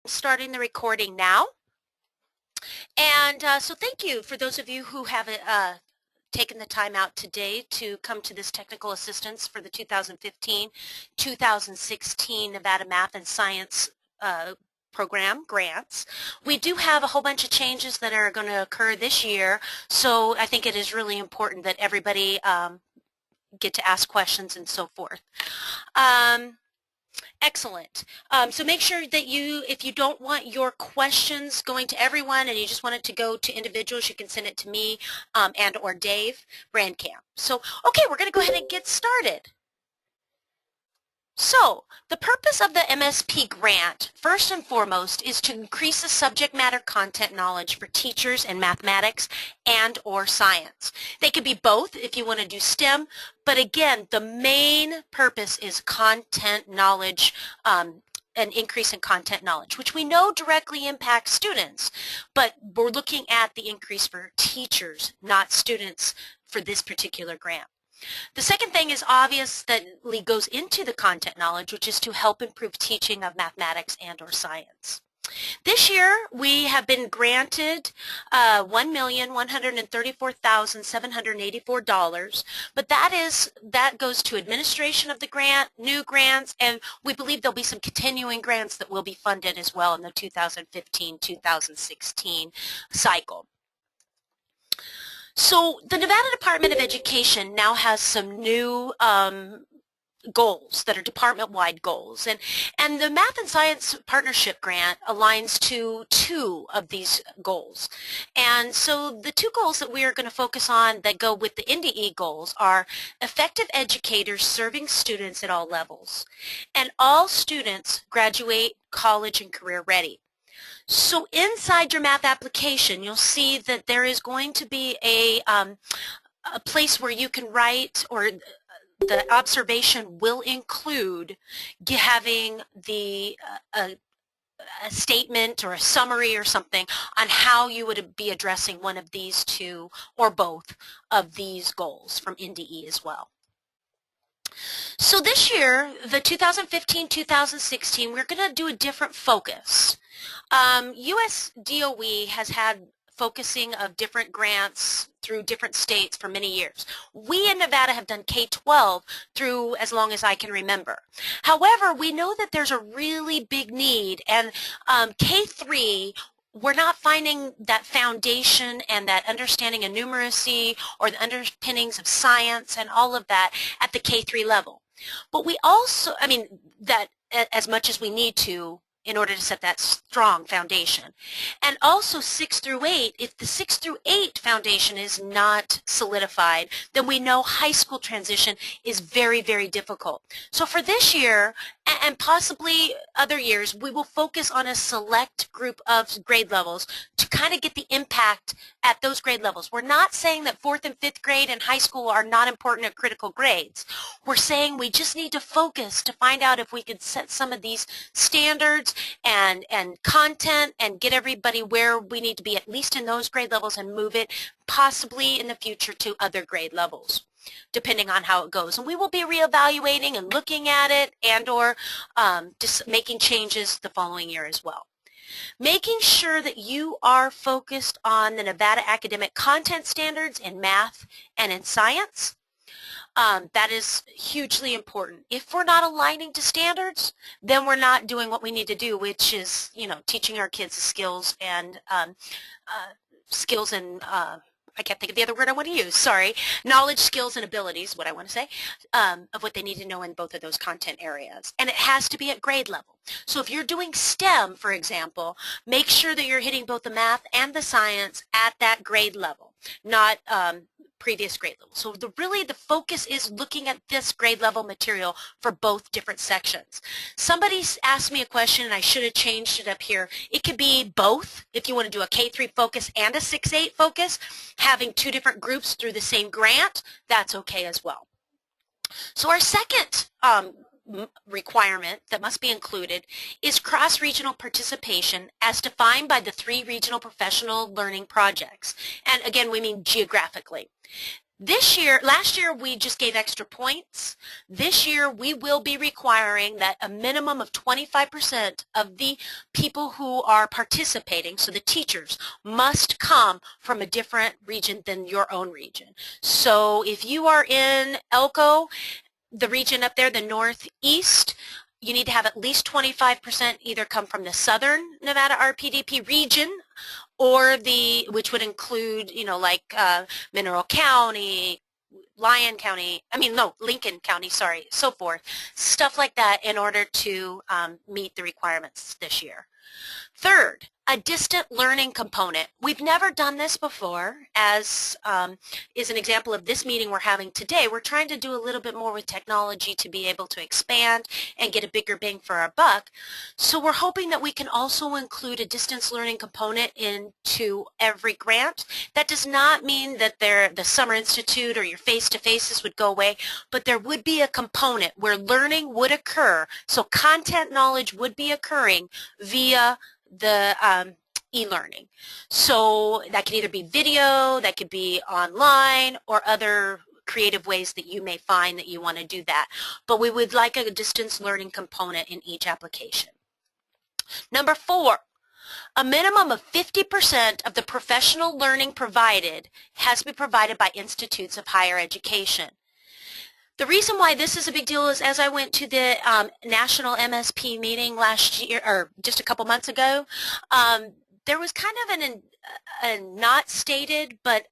Starting the recording now. And so thank you for those of you who have taken the time out today to come to this technical assistance for the 2015-2016 Nevada Math and Science program grants. We do have a whole bunch of changes that are going to occur this year, so I think it is really important that everybody get to ask questions and so forth. Excellent. So make sure that if you don't want your questions going to everyone and you just want it to go to individuals, you can send it to me and or Dave Brandkamp. So, okay, we're going to go ahead and get started. So, the purpose of the MSP grant, first and foremost, is to increase the subject matter content knowledge for teachers in mathematics and or science. They could be both if you want to do STEM, but again, the main purpose is content knowledge, an increase in content knowledge, which we know directly impacts students, but we're looking at the increase for teachers, not students, for this particular grant. The second thing is obvious that goes into the content knowledge, which is to help improve teaching of mathematics and or science. This year we have been granted $1,134,784, but that goes to administration of the grant, new grants, and we believe there'll be some continuing grants that will be funded as well in the 2015-2016 cycle. So the Nevada Department of Education now has some new goals that are department-wide goals, and the Math and Science Partnership Grant aligns to two of these goals. And so the two goals that we are going to focus on that go with the NDE goals are effective educators serving students at all levels, and all students graduate college and career ready. So inside your math application, you'll see that there is going to be a place where you can write, or the observation will include having a statement or a summary or something on how you would be addressing one of these two or both of these goals from NDE as well. So this year, the 2015-2016, we're going to do a different focus. US DOE has had focusing of different grants through different states for many years. We in Nevada have done K-12 through as long as I can remember. However, we know that there's a really big need, and K-3, we're not finding that foundation and that understanding of numeracy or the underpinnings of science and all of that at the K-3 level. But we also, that as much as we need to in order to set that strong foundation. And also 6 through 8, if the 6 through 8 foundation is not solidified, then we know high school transition is very, very difficult. So for this year, and possibly other years, we will focus on a select group of grade levels to kind of get the impact at those grade levels. We're not saying that 4th and 5th grade and high school are not important or critical grades. We're saying we just need to focus to find out if we could set some of these standards and content and get everybody where we need to be, at least in those grade levels, and move it possibly in the future to other grade levels, depending on how it goes. And we will be reevaluating and looking at it and or just making changes the following year as well. Making sure that you are focused on the Nevada academic content standards in math and in science. That is hugely important. If we're not aligning to standards, then we're not doing what we need to do, which is, teaching our kids the skills and I can't think of the other word I want to use, sorry, knowledge, skills, and abilities, what I want to say, of what they need to know in both of those content areas. And it has to be at grade level. So if you're doing STEM, for example, make sure that you're hitting both the math and the science at that grade level, not previous grade level. So really the focus is looking at this grade level material for both different sections. Somebody asked me a question and I should have changed it up here. It could be both. If you want to do a K-3 focus and a 6-8 focus, having two different groups through the same grant, that's okay as well. So our second requirement that must be included is cross-regional participation as defined by the 3 regional professional learning projects. And again, we mean geographically. Last year we just gave extra points. This year we will be requiring that a minimum of 25% of the people who are participating, so the teachers, must come from a different region than your own region. So if you are in Elko, the region up there, the Northeast, you need to have at least 25% either come from the Southern Nevada RPDP region, or which would include, like Mineral County, Lincoln County, sorry, so forth, stuff like that, in order to meet the requirements this year. Third, a distant learning component. We've never done this before, as is an example of this meeting we're having today. We're trying to do a little bit more with technology to be able to expand and get a bigger bang for our buck. So we're hoping that we can also include a distance learning component into every grant. That does not mean that the Summer Institute or your face-to-faces would go away, but there would be a component where learning would occur, so content knowledge would be occurring via the e-learning. So that could either be video, that could be online, or other creative ways that you may find that you want to do that. But we would like a distance learning component in each application. Number 4, a minimum of 50% of the professional learning provided has to be provided by institutes of higher education. The reason why this is a big deal is, as I went to the National MSP meeting last year, or just a couple months ago, there was kind of a not stated, but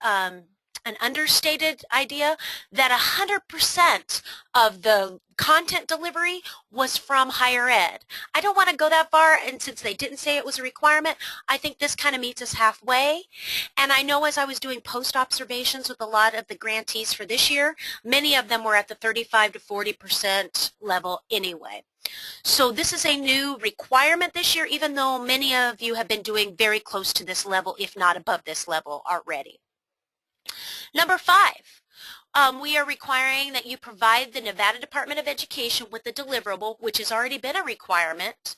an understated idea that 100% of the content delivery was from higher ed. I don't want to go that far, and since they didn't say it was a requirement, I think this kind of meets us halfway. And I know as I was doing post observations with a lot of the grantees for this year, many of them were at the 35 to 40% level anyway. So this is a new requirement this year, even though many of you have been doing very close to this level, if not above this level already. Number 5, we are requiring that you provide the Nevada Department of Education with the deliverable, which has already been a requirement,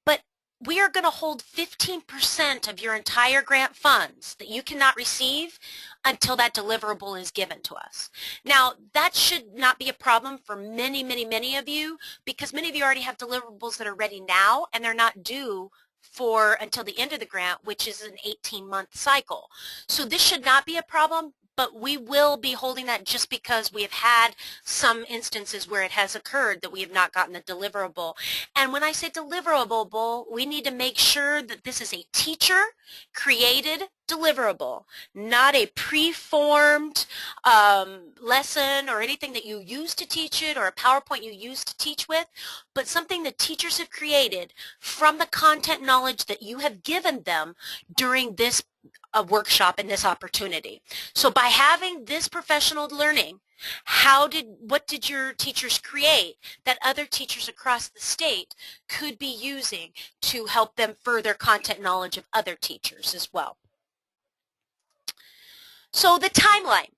but we are going to hold 15% of your entire grant funds that you cannot receive until that deliverable is given to us. Now, that should not be a problem for many, many, many of you, because many of you already have deliverables that are ready now, and they're not due until the end of the grant, which is an 18-month cycle. So this should not be a problem, but we will be holding that just because we have had some instances where it has occurred that we have not gotten the deliverable. And when I say deliverable, we need to make sure that this is a teacher-created deliverable, not a preformed lesson or anything that you use to teach it, or a PowerPoint you use to teach with, but something that teachers have created from the content knowledge that you have given them during this workshop and this opportunity. So by having this professional learning, what did your teachers create that other teachers across the state could be using to help them further content knowledge of other teachers as well? So the timeline.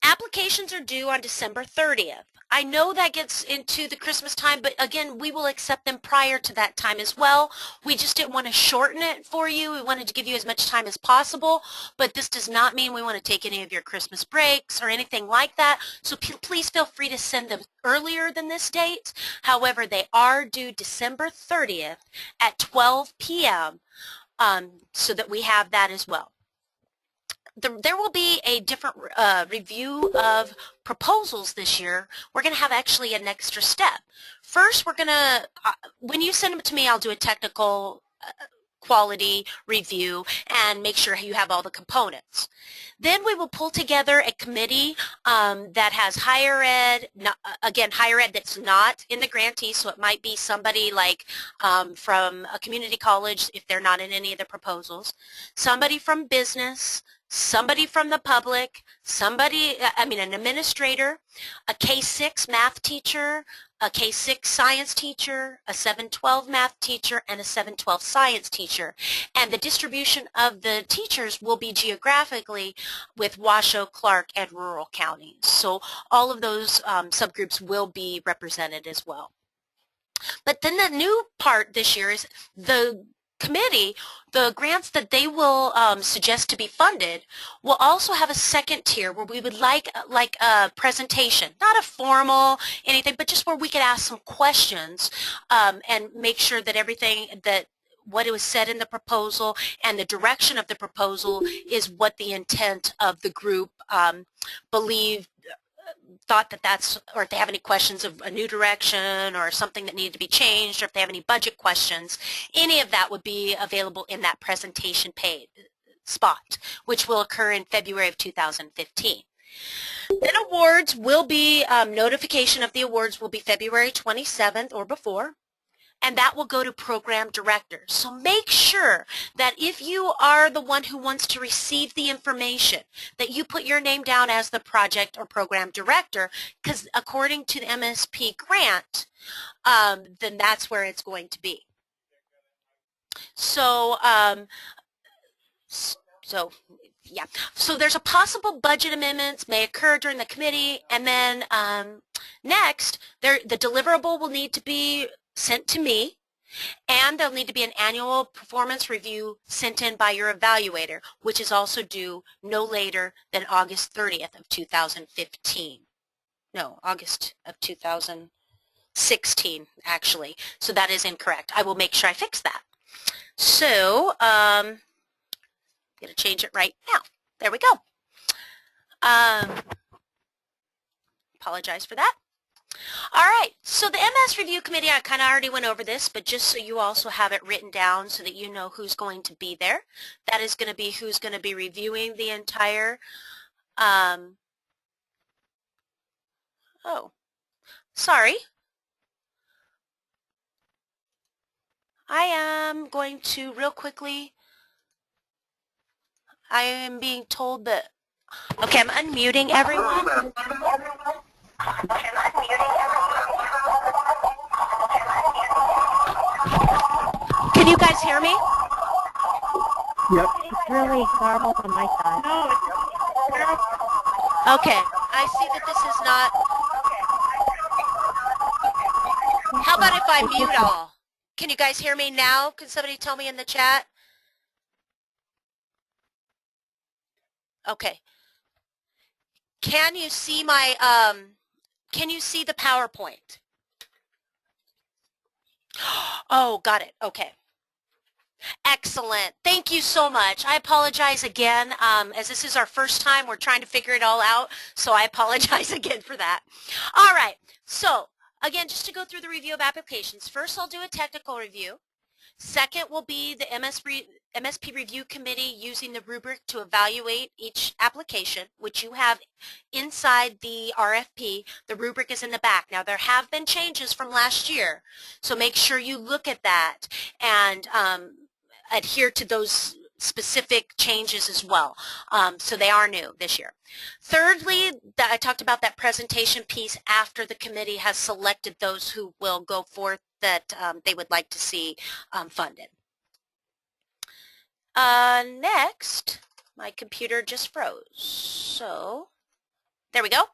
Applications are due on December 30th. I know that gets into the Christmas time, but again, we will accept them prior to that time as well. We just didn't want to shorten it for you. We wanted to give you as much time as possible, but this does not mean we want to take any of your Christmas breaks or anything like that. So please feel free to send them earlier than this date. However, they are due December 30th at 12 p.m. So that we have that as well. There will be a different review of proposals this year. We're going to have actually an extra step. First, we're going to, when you send them to me, I'll do a technical quality review and make sure you have all the components. Then we will pull together a committee that has higher ed, again, higher ed that's not in the grantee, so it might be somebody like from a community college if they're not in any of the proposals, somebody from business, somebody from the public, an administrator, a K-6 math teacher, a K-6 science teacher, a 712 math teacher, and a 712 science teacher. And the distribution of the teachers will be geographically with Washoe, Clark, and rural counties. So all of those subgroups will be represented as well. But then the new part this year is the committee the grants that they will suggest to be funded will also have a second tier where we would like a presentation, not a formal anything, but just where we could ask some questions and make sure that everything that what it was said in the proposal and the direction of the proposal is what the intent of the group thought that that's, or if they have any questions of a new direction or something that needed to be changed, or if they have any budget questions, any of that would be available in that presentation page spot, which will occur in February of 2015. Then awards will be, notification of the awards will be February 27th or before, and that will go to program directors. So make sure that if you are the one who wants to receive the information, that you put your name down as the project or program director, because according to the MSP grant, then that's where it's going to be. So, yeah. So there's a possible budget amendments may occur during the committee, and then next, the deliverable will need to be sent to me, and there'll need to be an annual performance review sent in by your evaluator, which is also due no later than August 30th of 2015. No, August of 2016, actually. So that is incorrect. I will make sure I fix that. So, I'm going to change it right now. There we go. Apologize for that. All right, so the MS Review Committee, I kind of already went over this, but just so you also have it written down so that you know who's going to be there. That is going to be who's going to be reviewing the entire, oh, sorry. I am going to real quickly, I am being told that, okay, I'm unmuting everyone. Can you guys hear me? Yep. It's really garbled on my side. Okay, I see that this is not. How about if I mute all? Can you guys hear me now? Can somebody tell me in the chat? Okay. Can you see my, can you see the PowerPoint? Oh, got it. Okay. Excellent. Thank you so much. I apologize again. As this is our first time, we're trying to figure it all out, so I apologize again for that. All right. So, again, just to go through the review of applications, first I'll do a technical review. Second will be the MSP Review Committee using the rubric to evaluate each application, which you have inside the RFP. The rubric is in the back. Now, there have been changes from last year, so make sure you look at that and adhere to those specific changes as well. So they are new this year. Thirdly, I talked about that presentation piece after the committee has selected those who will go forth that they would like to see funded. Next, my computer just froze. So there we go.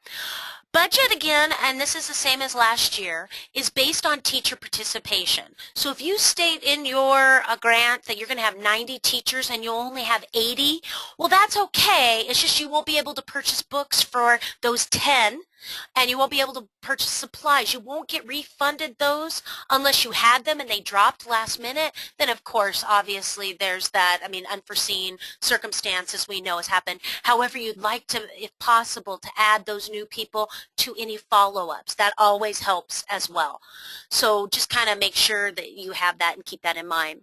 Budget, again, and this is the same as last year, is based on teacher participation. So if you state in your grant that you're going to have 90 teachers and you'll only have 80, well, that's okay. It's just you won't be able to purchase books for those 10, and you won't be able to purchase supplies. You won't get refunded those unless you had them and they dropped last minute. Then, of course, obviously, there's that, unforeseen circumstances we know has happened. However, you'd like to, if possible, to add those new people to any follow-ups. That always helps as well. So just kind of make sure that you have that and keep that in mind.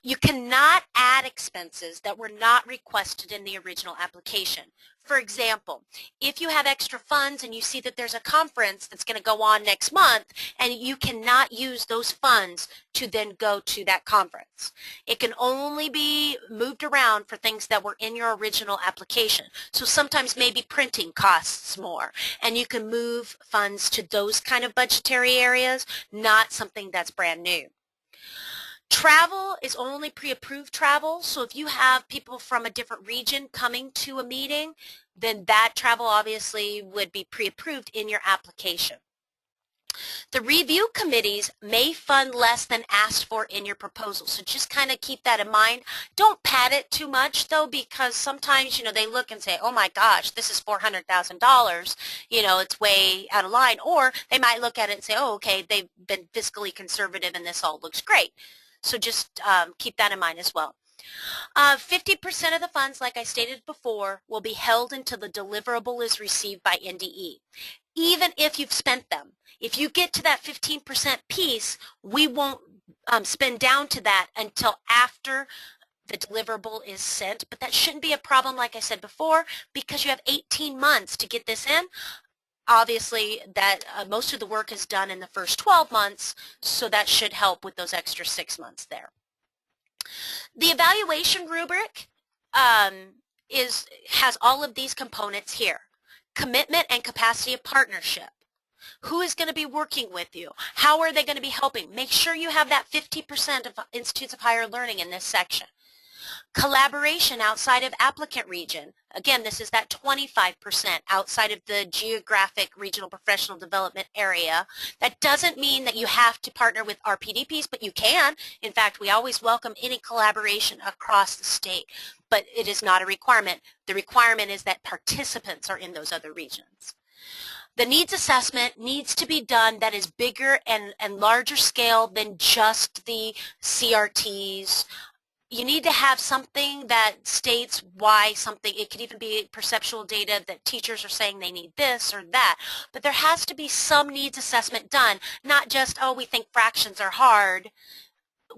You cannot add expenses that were not requested in the original application. For example, if you have extra funds and you see that there's a conference that's going to go on next month and you cannot use those funds to then go to that conference. It can only be moved around for things that were in your original application. So sometimes maybe printing costs more and you can move funds to those kind of budgetary areas, not something that's brand new. Travel is only pre-approved travel, so if you have people from a different region coming to a meeting, then that travel obviously would be pre-approved in your application. The review committees may fund less than asked for in your proposal, so just kind of keep that in mind. Don't pad it too much though, because sometimes, they look and say, oh my gosh, this is $400,000, it's way out of line, or they might look at it and say, oh, okay, they've been fiscally conservative and this all looks great. So just keep that in mind as well. 50% of the funds, like I stated before, will be held until the deliverable is received by NDE, even if you've spent them. If you get to that 15% piece, we won't spend down to that until after the deliverable is sent, but that shouldn't be a problem, like I said before, because you have 18 months to get this in. Obviously, that most of the work is done in the first 12 months, so that should help with those extra 6 months there. The evaluation rubric has all of these components here. Commitment and capacity of partnership. Who is going to be working with you? How are they going to be helping? Make sure you have that 50% of Institutes of Higher Learning in this section. Collaboration outside of applicant region. Again, this is that 25% outside of the geographic regional professional development area. That doesn't mean that you have to partner with RPDPs, but you can. In fact, we always welcome any collaboration across the state, but it is not a requirement. The requirement is that participants are in those other regions. The needs assessment needs to be done that is bigger and larger scale than just the CRTs. You need to have something that states why something, it could even be perceptual data that teachers are saying they need this or that, but there has to be some needs assessment done, not just, oh, we think fractions are hard.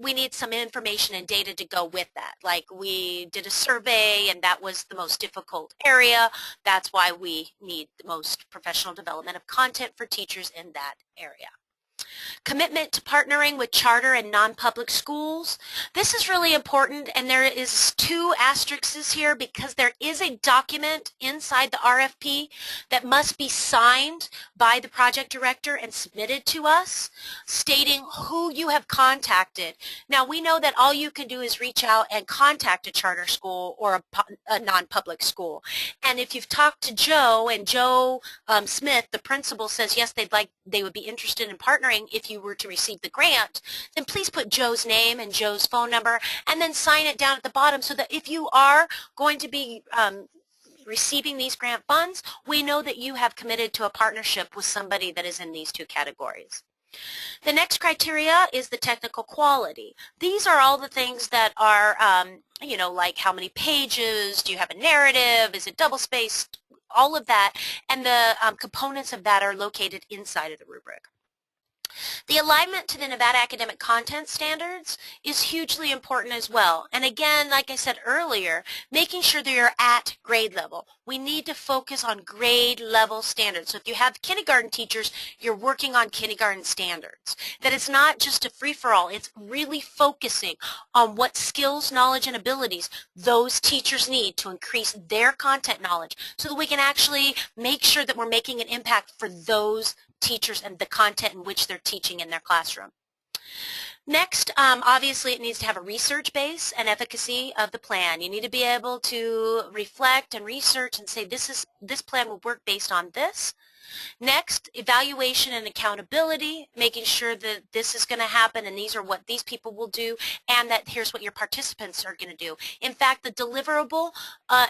We need some information and data to go with that. Like we did a survey and that was the most difficult area. That's why we need the most professional development of content for teachers in that area. Commitment to partnering with charter and non-public schools. This is really important, and there is 2 asterisks here because there is a document inside the RFP that must be signed by the project director and submitted to us stating who you have contacted. Now, we know that all you can do is reach out and contact a charter school or a non-public school. And if you've talked to Joe, and Joe Smith, the principal, says yes, they would be interested in partnering if you were to receive the grant, then please put Joe's name and Joe's phone number and then sign it down at the bottom so that if you are going to be receiving these grant funds, we know that you have committed to a partnership with somebody that is in these 2 categories. The next criteria is the technical quality. These are all the things that are, like how many pages, do you have a narrative, is it double-spaced, all of that, and the components of that are located inside of the rubric. The alignment to the Nevada Academic Content Standards is hugely important as well. And again, like I said earlier, making sure that you're at grade level. We need to focus on grade level standards. So if you have kindergarten teachers, you're working on kindergarten standards. That it's not just a free-for-all. It's really focusing on what skills, knowledge, and abilities those teachers need to increase their content knowledge so that we can actually make sure that we're making an impact for those teachers and the content in which they're teaching in their classroom. Next, obviously it needs to have a research base and efficacy of the plan. You need to be able to reflect and research and say this plan will work based on this. Next, evaluation and accountability, making sure that this is going to happen and these are what these people will do and that here's what your participants are going to do. In fact, the deliverable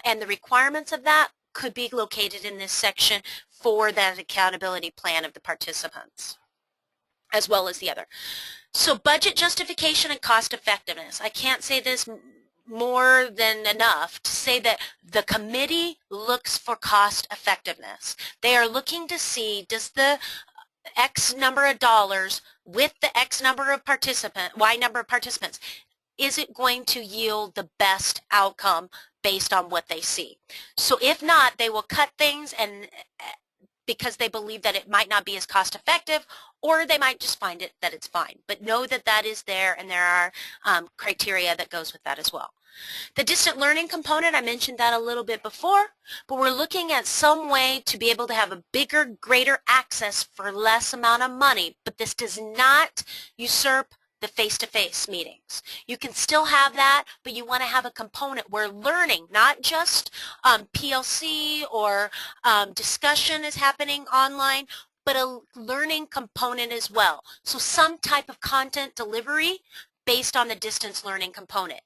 and the requirements of that could be located in this section for that accountability plan of the participants, as well as the other. So budget justification and cost effectiveness. I can't say this more than enough to say that the committee looks for cost effectiveness. They are looking to see, does the X number of dollars with the X number of participants, Y number of participants, is it going to yield the best outcome based on what they see? So if not, they will cut things and because they believe that it might not be as cost effective, or they might just find it that it's fine. But know that that is there and there are criteria that goes with that as well. The distant learning component, I mentioned that a little bit before, but we're looking at some way to be able to have a bigger, greater access for less amount of money, but this does not usurp the face-to-face meetings. You can still have that, but you want to have a component where learning, not just PLC or discussion is happening online. but a learning component as well. So some type of content delivery based on the distance learning component.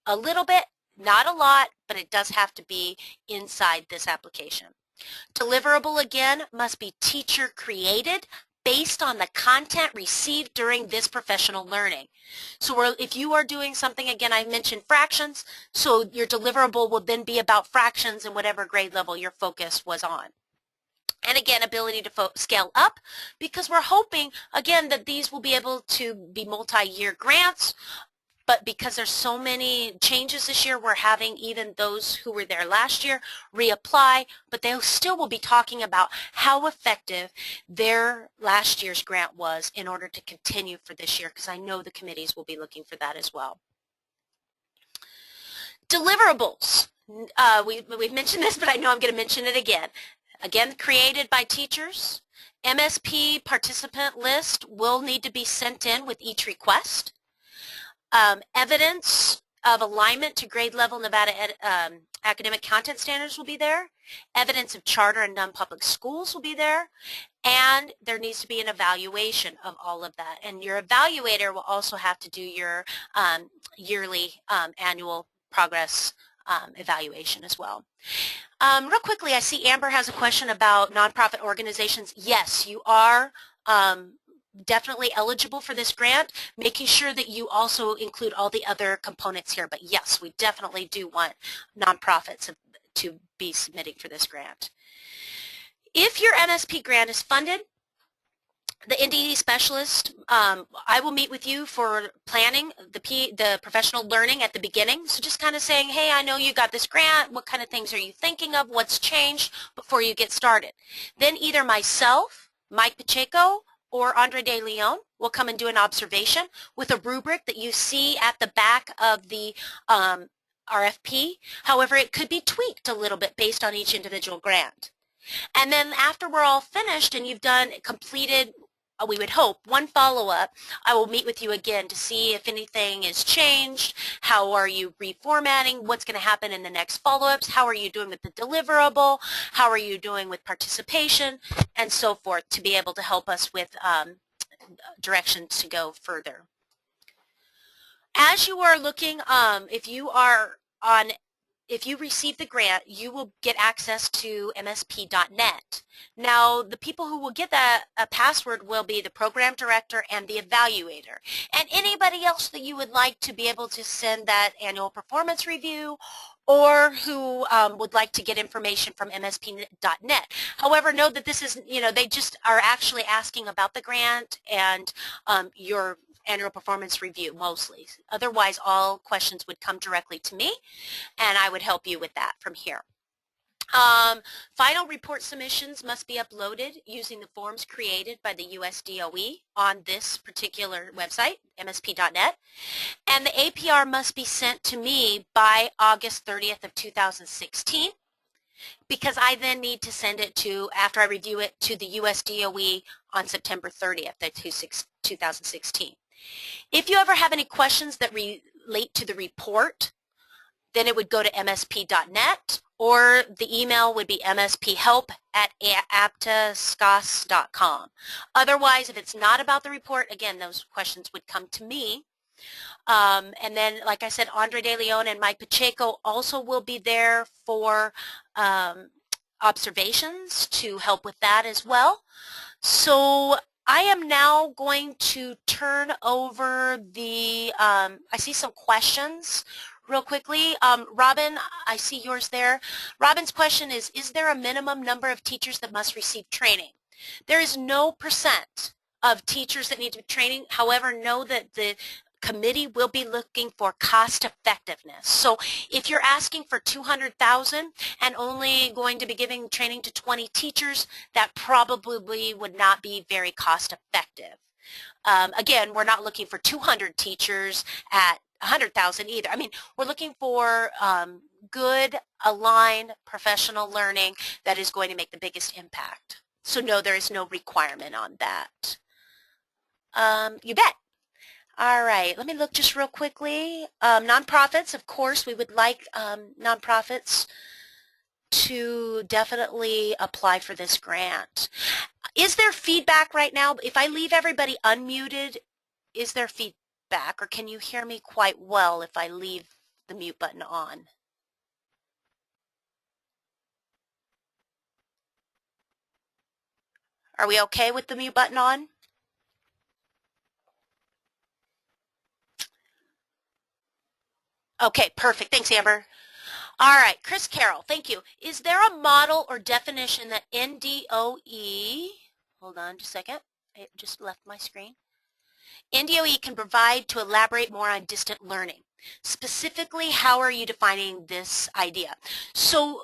A little bit, not a lot, but it does have to be inside this application. Deliverable, again, must be teacher created based on the content received during this professional learning. So if you are doing something, again, I mentioned fractions, so your deliverable will then be about fractions in whatever grade level your focus was on. And again, ability to scale up, because we're hoping, again, that these will be able to be multi-year grants. But because there's so many changes this year, we're having even those who were there last year reapply, but they still will be talking about how effective their last year's grant was in order to continue for this year, because I know the committees will be looking for that as well. Deliverables. We've mentioned this, but I know I'm going to mention it again. Again, created by teachers. MSP participant list will need to be sent in with each request. Evidence of alignment to grade level Nevada academic content standards will be there. Evidence of charter and non-public schools will be there. And there needs to be an evaluation of all of that. And your evaluator will also have to do your yearly annual progress evaluation as well. Real quickly, I see Amber has a question about nonprofit organizations. Yes, you are definitely eligible for this grant, making sure that you also include all the other components here. But yes, we definitely do want nonprofits to be submitting for this grant. If your MSP grant is funded, the NDE specialist, I will meet with you for planning the professional learning at the beginning. So just kind of saying, hey, I know you got this grant. What kind of things are you thinking of? What's changed before you get started? Then either myself, Mike Pacheco, or Andre De Leon will come and do an observation with a rubric that you see at the back of the RFP. However, it could be tweaked a little bit based on each individual grant. And then after we're all finished and you've completed, we would hope, one follow-up, I will meet with you again to see if anything is changed, how are you reformatting, what's going to happen in the next follow-ups, how are you doing with the deliverable, how are you doing with participation, and so forth, to be able to help us with direction to go further. As you are looking, if you receive the grant, you will get access to MSP.net. Now, the people who will get that password will be the program director and the evaluator. And anybody else that you would like to be able to send that annual performance review, or who would like to get information from MSP.net. However, know that this is, they just are actually asking about the grant and your annual performance review mostly. Otherwise, all questions would come directly to me, and I would help you with that from here. Final report submissions must be uploaded using the forms created by the US DOE on this particular website, MSP.net, and the APR must be sent to me by August 30th of 2016, because I then need to send it to, after I review it, to the US DOE on September 30th of 2016. If you ever have any questions that relate to the report, then it would go to msp.net, or the email would be msphelp@aptascos.com. Otherwise, if it's not about the report, again, those questions would come to me. And then, like I said, Andre De Leon and Mike Pacheco also will be there for observations to help with that as well. So I am now going to turn over the, I see some questions real quickly. Robin, I see yours there. Robin's question is there a minimum number of teachers that must receive training? There is no percent of teachers that need to be training. However, know that the committee will be looking for cost effectiveness. So if you're asking for 200,000 and only going to be giving training to 20 teachers, that probably would not be very cost effective. Again, we're not looking for 200 teachers at 100,000 either. I mean, we're looking for good, aligned, professional learning that is going to make the biggest impact. So no, there is no requirement on that. You bet. All right, let me look just real quickly. Nonprofits, of course, we would like nonprofits to definitely apply for this grant. Is there feedback right now? If I leave everybody unmuted, is there feedback, or can you hear me quite well if I leave the mute button on? Are we okay with the mute button on? Okay, perfect. Thanks, Amber. All right, Chris Carroll, thank you. Is there a model or definition that NDOE, hold on just a second, I just left my screen. NDOE can provide to elaborate more on distant learning? Specifically, how are you defining this idea? So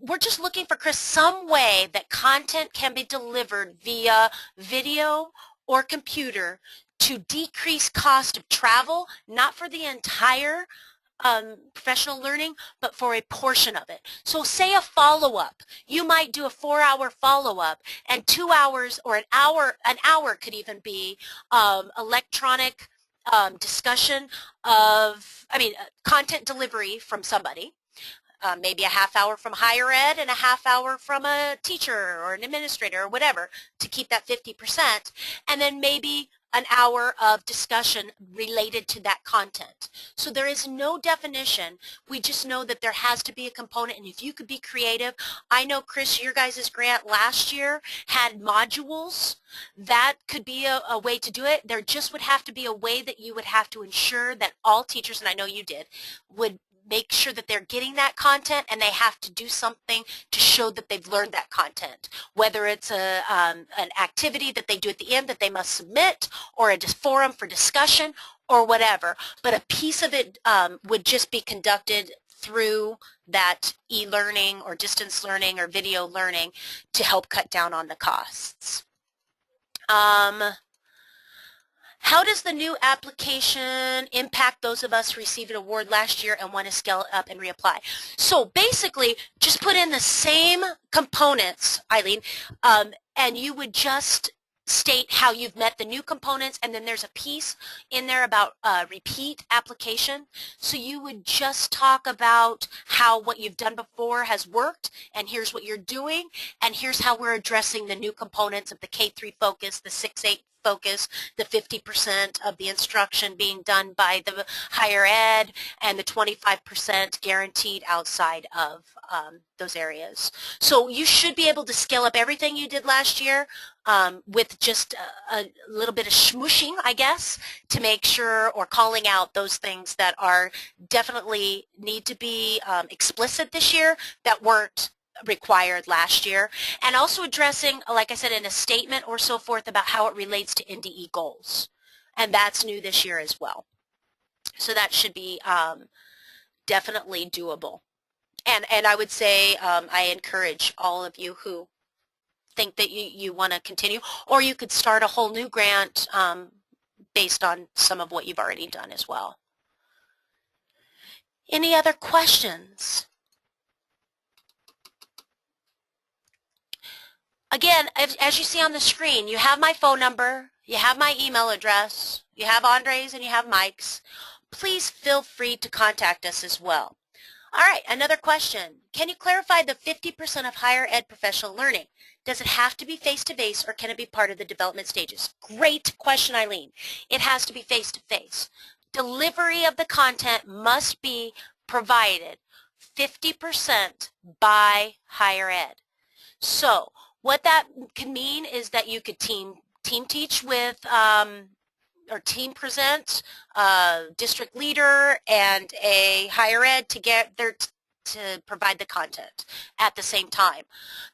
we're just looking for, Chris, some way that content can be delivered via video or computer to decrease cost of travel, not for the entire professional learning, but for a portion of it. So say a follow-up. You might do a 4-hour follow-up, and 2 hours or an hour could even be electronic discussion of, content delivery from somebody. Maybe a half hour from higher ed and a half hour from a teacher or an administrator or whatever to keep that 50%, and then maybe an hour of discussion related to that content. So there is no definition. We just know that there has to be a component, and if you could be creative, I know, Chris, your guys' grant last year had modules. That could be a way to do it. There just would have to be a way that you would have to ensure that all teachers, and I know you did, would make sure that they're getting that content, and they have to do something to show that they've learned that content, whether it's an activity that they do at the end that they must submit, or a forum for discussion, or whatever. But a piece of it would just be conducted through that e-learning or distance learning or video learning to help cut down on the costs. How does the new application impact those of us who received an award last year and want to scale it up and reapply? So basically, just put in the same components, Eileen, and you would just state how you've met the new components, and then there's a piece in there about repeat application. So you would just talk about how what you've done before has worked, and here's what you're doing, and here's how we're addressing the new components of the K-3 focus, the 6-8 focus, the 50% of the instruction being done by the higher ed, and the 25% guaranteed outside of those areas. So you should be able to scale up everything you did last year with just a little bit of smooshing, I guess, to make sure, or calling out those things that are definitely need to be explicit this year that weren't required last year, and also addressing, like I said, in a statement or so forth about how it relates to NDE goals. And that's new this year as well. So that should be definitely doable. And I would say I encourage all of you who think that you want to continue, or you could start a whole new grant based on some of what you've already done as well. Any other questions? Again, as you see on the screen, you have my phone number, you have my email address, you have Andre's, and you have Mike's. Please feel free to contact us as well. All right, another question. Can you clarify the 50% of higher ed professional learning? Does it have to be face-to-face, or can it be part of the development stages? Great question, Eileen. It has to be face-to-face. Delivery of the content must be provided 50% by higher ed. So what that can mean is that you could team teach with or team present district leader and a higher ed to get there to provide the content at the same time.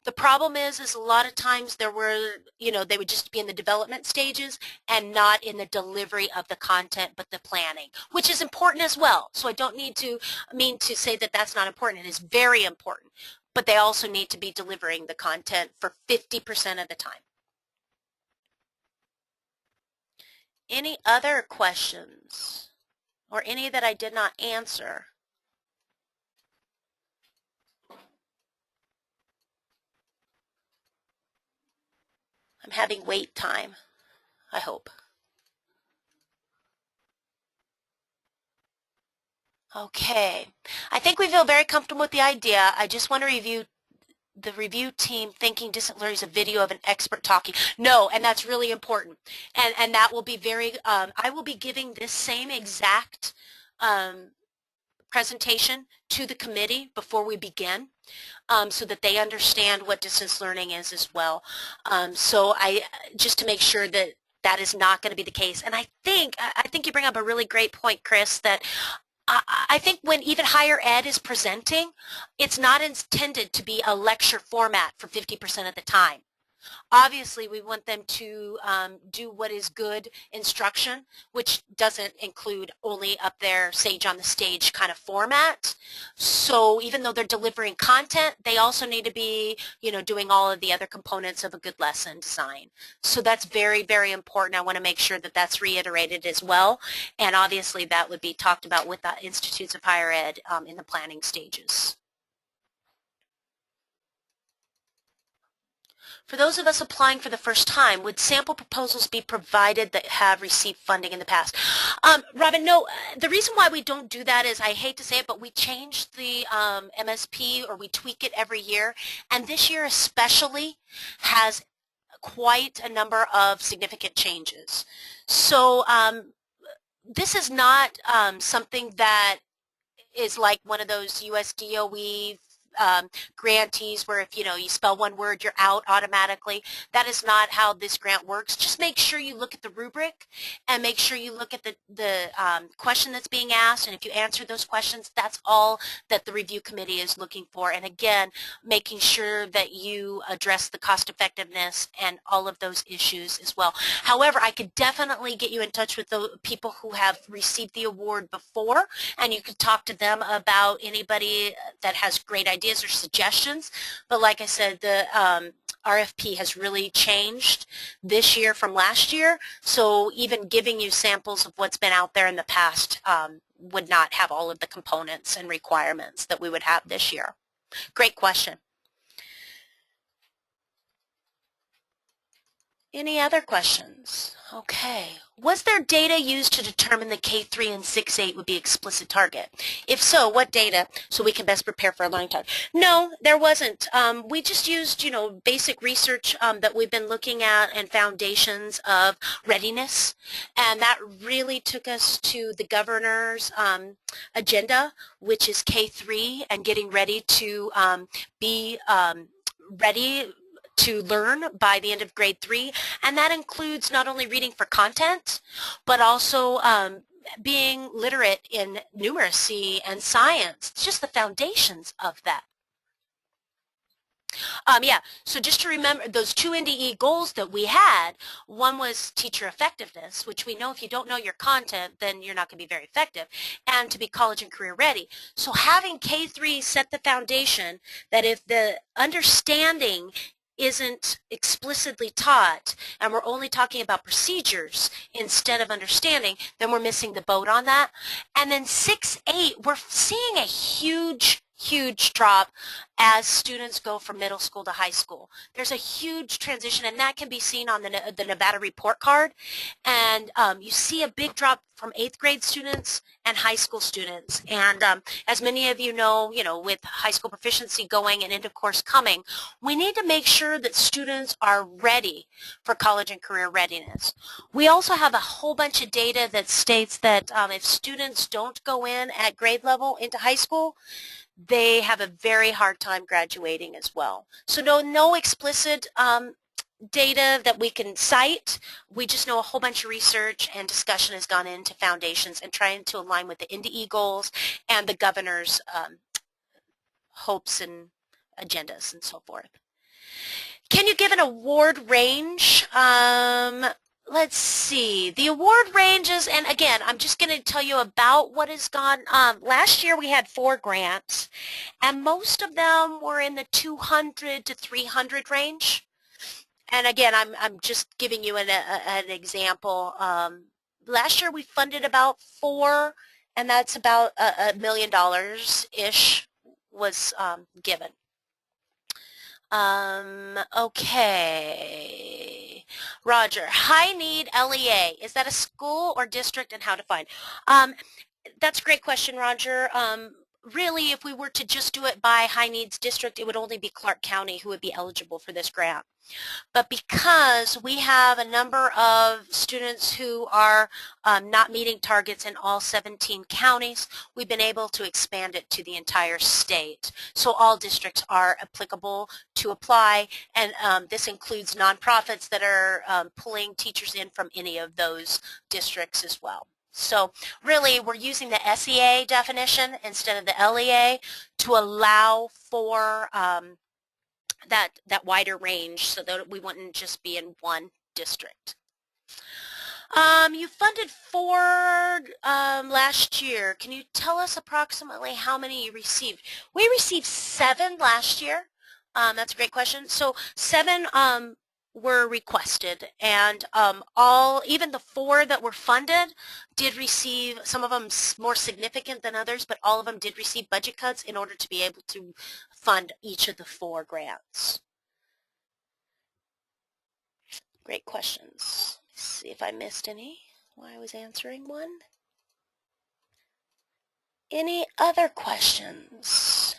The problem is a lot of times there were, they would just be in the development stages and not in the delivery of the content, but the planning, which is important as well. So I don't mean to say that that's not important. It is very important. But they also need to be delivering the content for 50% of the time. Any other questions, or any that I did not answer? I'm having wait time, I hope. Okay. I think we feel very comfortable with the idea. I just want to review the review team thinking distant learning is a video of an expert talking. No, and that's really important. And that will be very, I will be giving this same exact presentation to the committee before we begin. So that they understand what distance learning is as well. So just to make sure that that is not going to be the case. And I think you bring up a really great point, Chris, that I think when even higher ed is presenting, it's not intended to be a lecture format for 50% of the time. Obviously, we want them to do what is good instruction, which doesn't include only up there sage on the stage kind of format. So even though they're delivering content, they also need to be, doing all of the other components of a good lesson design. So that's very, very important. I want to make sure that that's reiterated as well. And obviously, that would be talked about with the Institutes of Higher Ed in the planning stages. For those of us applying for the first time, would sample proposals be provided that have received funding in the past? Robin, no. The reason why we don't do that is, I hate to say it, but we change the MSP, or we tweak it every year. And this year especially has quite a number of significant changes. So this is not something that is like one of those USDOE grantees where if you spell one word, you're out automatically. That is not how this grant works. Just make sure you look at the rubric and make sure you look at the question that's being asked, and if you answer those questions, that's all that the review committee is looking for. And again, making sure that you address the cost effectiveness and all of those issues as well. However, I could definitely get you in touch with the people who have received the award before, and you could talk to them about anybody that has great ideas or suggestions. But like I said, the RFP has really changed this year from last year, so even giving you samples of what's been out there in the past would not have all of the components and requirements that we would have this year. Great question. Any other questions? Okay. Was there data used to determine the K3 and 6-8 would be explicit target? If so, what data, so we can best prepare for a learning time? No, there wasn't. We just used, basic research that we've been looking at and foundations of readiness, and that really took us to the governor's agenda, which is K3 and getting ready to be ready to learn by the end of grade 3, and that includes not only reading for content, but also being literate in numeracy and science, just the foundations of that. Yeah, so just to remember those 2 NDE goals that we had, one was teacher effectiveness, which we know if you don't know your content, then you're not going to be very effective, and to be college and career ready. So having K3 set the foundation that if the understanding isn't explicitly taught and we're only talking about procedures instead of understanding, then we're missing the boat on that. And then 6-8, we're seeing a huge drop as students go from middle school to high school. There's a huge transition, and that can be seen on the Nevada report card. And you see a big drop from 8th grade students and high school students. And as many of you know, with high school proficiency going and end of course coming, we need to make sure that students are ready for college and career readiness. We also have a whole bunch of data that states that if students don't go in at grade level into high school, they have a very hard time graduating as well. So no explicit data that we can cite. We just know a whole bunch of research and discussion has gone into foundations and trying to align with the NDE goals and the governor's hopes and agendas and so forth. Can you give an award range? Let's see. The award ranges, and again, I'm just going to tell you about what has gone. Last year we had 4 grants, and most of them were in the 200 to 300 range. And again, I'm just giving you an example. Last year we funded about 4, and that's about $1 million-ish was given. Okay. Roger, high need LEA, is that a school or district and how defined? That's a great question, Roger. Really, if we were to just do it by high needs district, it would only be Clark County who would be eligible for this grant. But because we have a number of students who are not meeting targets in all 17 counties, we've been able to expand it to the entire state. So all districts are applicable to apply, and this includes nonprofits that are pulling teachers in from any of those districts as well. So really, we're using the SEA definition instead of the LEA to allow for that wider range so that we wouldn't just be in one district. You funded 4 last year. Can you tell us approximately how many you received? We received 7 last year. That's a great question. So 7 were requested, and even the 4 that were funded did receive, some of them more significant than others, but all of them did receive budget cuts in order to be able to fund each of the 4 grants. Great questions. Let's see if I missed any while I was answering one. Any other questions?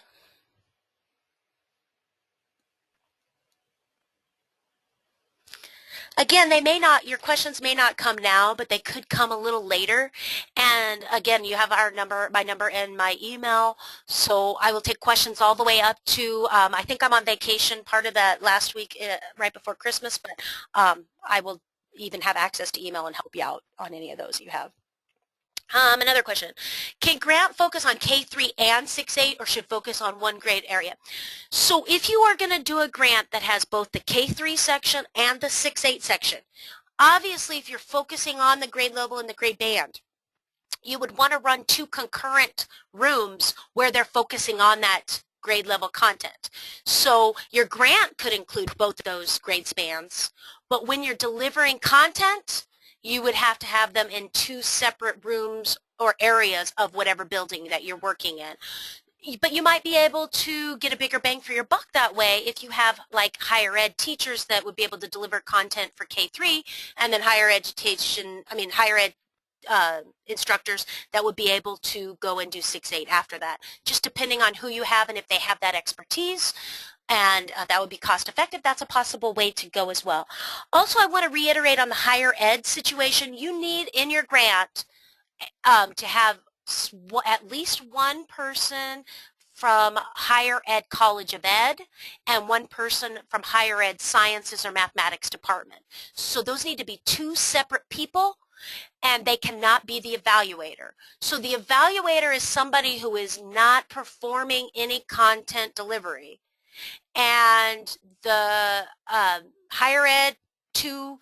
Again, your questions may not come now, but they could come a little later. And again, you have my number and my email. So I will take questions all the way up to, I think I'm on vacation part of that last week right before Christmas, but I will even have access to email and help you out on any of those you have. Another question. Can grant focus on K-3 and 6-8 or should focus on one grade area? So if you are going to do a grant that has both the K-3 section and the 6-8 section, obviously if you're focusing on the grade level and the grade band, you would want to run 2 concurrent rooms where they're focusing on that grade level content. So your grant could include both of those grade spans, but when you're delivering content, you would have to have them in 2 separate rooms or areas of whatever building that you're working in. But you might be able to get a bigger bang for your buck that way if you have like higher ed teachers that would be able to deliver content for K-3 and then higher ed instructors that would be able to go and do 6-8 after that, just depending on who you have and if they have that expertise. And that would be cost effective. That's a possible way to go as well. Also, I want to reiterate on the higher ed situation, you need in your grant to have at least one person from higher ed college of ed and one person from higher ed sciences or mathematics department. So those need to be 2 separate people, and they cannot be the evaluator. So the evaluator is somebody who is not performing any content delivery, and the higher ed 2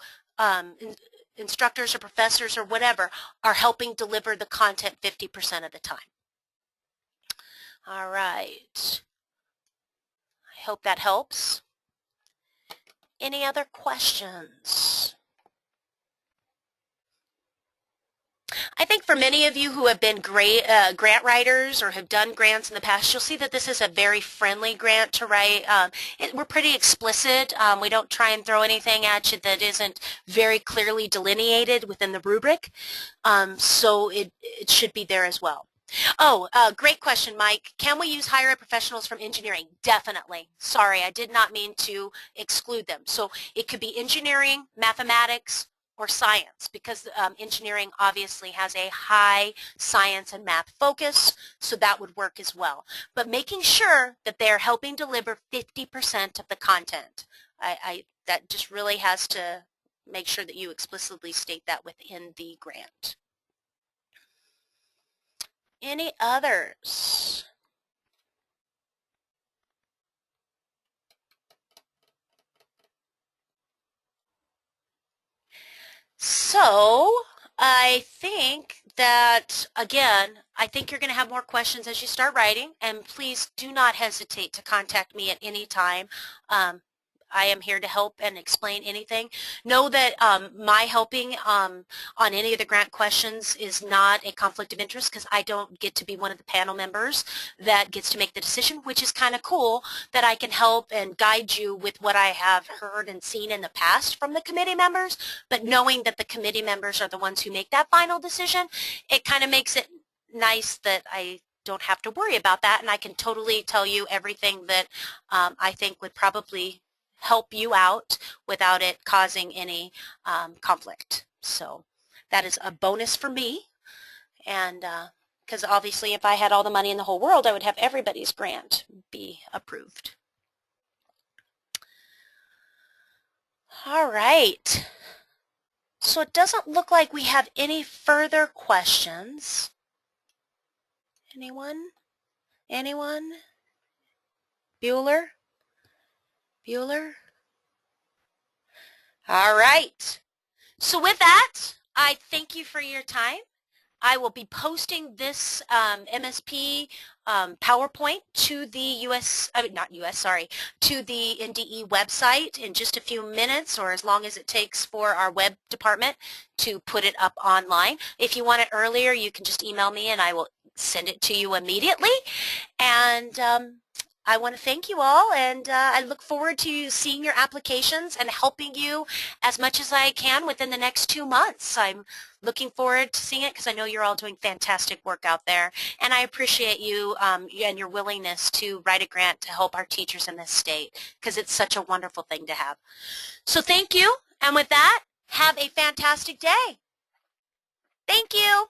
instructors or professors or whatever are helping deliver the content 50% of the time. All right. I hope that helps. Any other questions? I think for many of you who have been great grant writers or have done grants in the past, you'll see that this is a very friendly grant to write. We're pretty explicit. We don't try and throw anything at you that isn't very clearly delineated within the rubric. So it should be there as well. Oh, great question, Mike. Can we use higher ed professionals from engineering? Definitely. Sorry, I did not mean to exclude them. So it could be engineering, mathematics, or science, because engineering obviously has a high science and math focus, so that would work as well. But making sure that they're helping deliver 50% of the content. That just really has to make sure that you explicitly state that within the grant. Any others? So I think that, again, I think you're going to have more questions as you start writing, and please do not hesitate to contact me at any time. I am here to help and explain anything. Know that my helping on any of the grant questions is not a conflict of interest, because I don't get to be one of the panel members that gets to make the decision, which is kind of cool that I can help and guide you with what I have heard and seen in the past from the committee members. But knowing that the committee members are the ones who make that final decision, it kind of makes it nice that I don't have to worry about that, and I can totally tell you everything that I think would probably help you out without it causing any conflict. So that is a bonus for me, and because obviously if I had all the money in the whole world, I would have everybody's grant be approved. All right. So it doesn't look like we have any further questions. Anyone? Anyone? Bueller? Bueller? All right. So with that, I thank you for your time. I will be posting this MSP PowerPoint to the to the NDE website in just a few minutes, or as long as it takes for our web department to put it up online. If you want it earlier, you can just email me and I will send it to you immediately. And I want to thank you all, and I look forward to seeing your applications and helping you as much as I can within the next 2 months. I'm looking forward to seeing it because I know you're all doing fantastic work out there, and I appreciate you and your willingness to write a grant to help our teachers in this state, because it's such a wonderful thing to have. So thank you, and with that, have a fantastic day. Thank you.